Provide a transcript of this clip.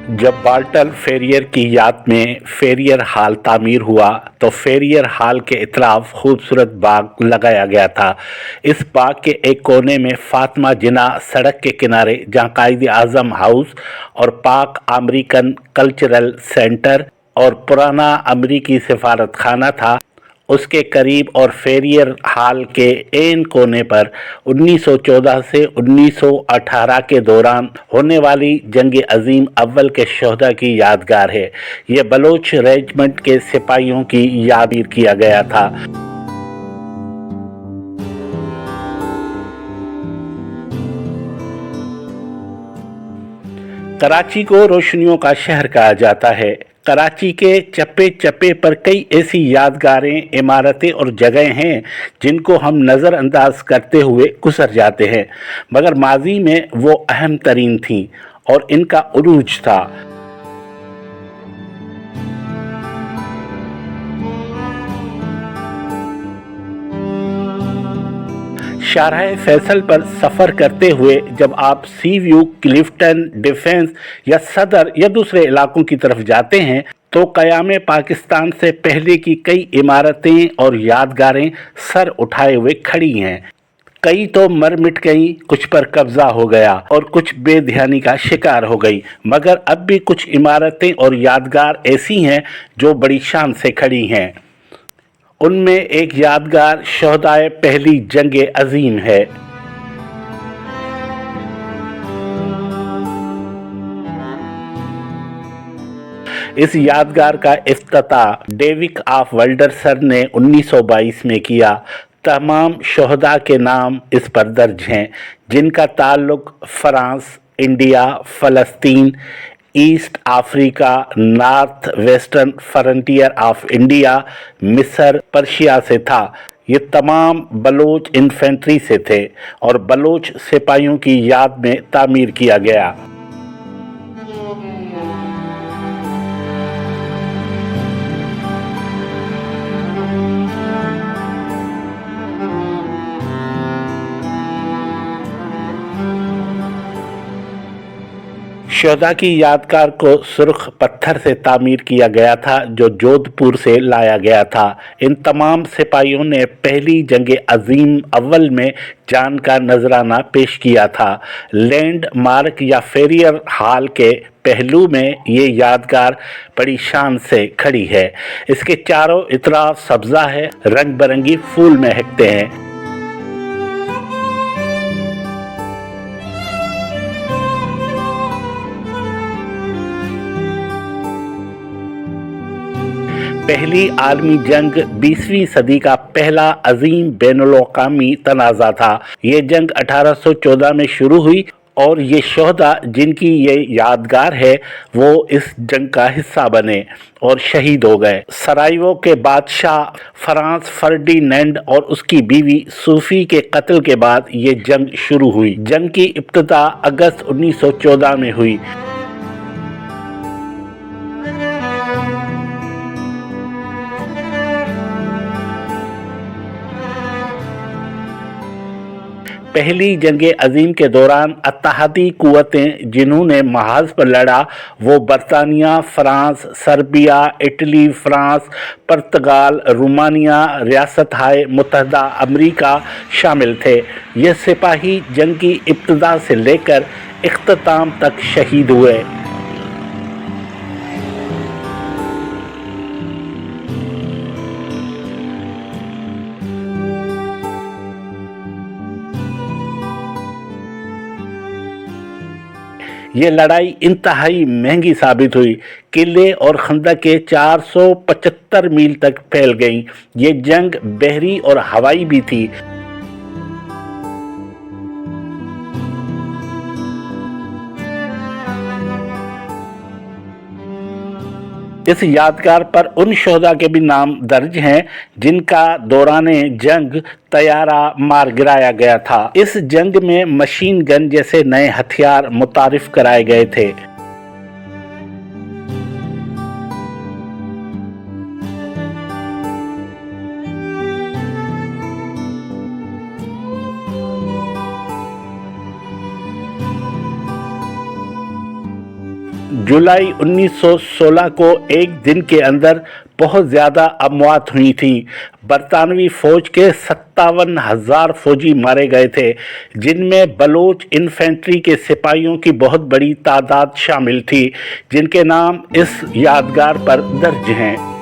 जब वाल्टर फेरियर की याद में फेरियर हॉल तामीर हुआ तो फेरियर हॉल के इतराफ खूबसूरत बाग लगाया गया था। इस बाग के एक कोने में फातिमा जिन्ना सड़क के किनारे, जहाँ कायद आज़म हाउस और पाक अमेरिकन कल्चरल सेंटर और पुराना अमरीकी सिफारत खाना था, उसके करीब और फेरियर हॉल के एन कोने पर 1914 से 1918 के दौरान होने वाली जंग अजीम अव्वल के शोहदा की यादगार है। यह बलोच रेजिमेंट के सिपाहियों की यादगार किया गया था। कराची को रोशनियों का शहर कहा जाता है। कराची के चप्पे चप्पे पर कई ऐसी यादगारें, इमारतें और जगहें हैं जिनको हम नज़रअंदाज करते हुए गुजर जाते हैं, मगर माजी में वो अहम तरीन थीं और इनका उरूज था। शाहराह फैसल पर सफ़र करते हुए जब आप सी व्यू, क्लिफ्टन, डिफेंस या सदर या दूसरे इलाकों की तरफ जाते हैं तो क़याम पाकिस्तान से पहले की कई इमारतें और यादगारें सर उठाए हुए खड़ी हैं। कई तो मर मिट गई, कुछ पर कब्जा हो गया और कुछ बेध्यानी का शिकार हो गई, मगर अब भी कुछ इमारतें और यादगार ऐसी हैं जो बड़ी शान से खड़ी हैं। उनमें एक यादगार शोहदाए पहली जंग अजीम है। इस यादगार का इफ्तिताह डेविड ऑफ वल्डरसर ने 1922 में किया। तमाम शोहदा के नाम इस पर दर्ज हैं जिनका ताल्लुक France, India, Palestine, east Africa, north western frontier of India, मिस्र, पर्शिया से था। ये तमाम बलोच इन्फेंट्री से थे और बलोच सिपाहियों की याद में तामीर किया गया। शोहदा की यादगार को सुर्ख पत्थर से तामीर किया गया था जो जोधपुर से लाया गया था। इन तमाम सिपाहियों ने पहली जंग अजीम अव्वल में जान का नजराना पेश किया था। लैंड मार्क या फेरियर हॉल के पहलू में ये यादगार बड़ी शान से खड़ी है। इसके चारों इतराफ सब्जा है, रंग बिरंगी फूल महकते हैं। पहली आलमी जंग 20वीं सदी का पहला अजीम बैनुल-अक़वामी तनाज़ा था। ये जंग 1814 में शुरू हुई और ये शोहदा जिनकी ये यादगार है वो इस जंग का हिस्सा बने और शहीद हो गए। सराइवो के बादशाह फ्रांस फर्डिनेंड और उसकी बीवी सूफी के कत्ल के बाद ये जंग शुरू हुई। जंग की इब्तिदा अगस्त 1914 में हुई। पहली जंग अजीम के दौरान अत्तहादी कुव्वतें जिन्होंने महाज पर लड़ा वो बरतानिया, फ्रांस, सर्बिया, इटली, फ्रांस, पुर्तगाल, रोमानिया, रियासत-ए मुत्तहिदा अमरीका शामिल थे। ये सिपाही जंग की इब्तिदा से लेकर इख्तिताम तक शहीद हुए। ये लड़ाई इंतहाई महंगी साबित हुई। किले और खंदकें 475 मील तक फैल गईं। ये जंग बहरी और हवाई भी थी। इस यादगार पर उन शोहदा के भी नाम दर्ज हैं जिनका दौराने जंग तैयारा मार गिराया गया था। इस जंग में मशीन गन जैसे नए हथियार मुतारिफ कराए गए थे। जुलाई 1916 को एक दिन के अंदर बहुत ज़्यादा अमवात हुई थी। बरतानवी फ़ौज के 57,000 फौजी मारे गए थे, जिनमें बलोच इन्फेंट्री के सिपाहियों की बहुत बड़ी तादाद शामिल थी, जिनके नाम इस यादगार पर दर्ज हैं।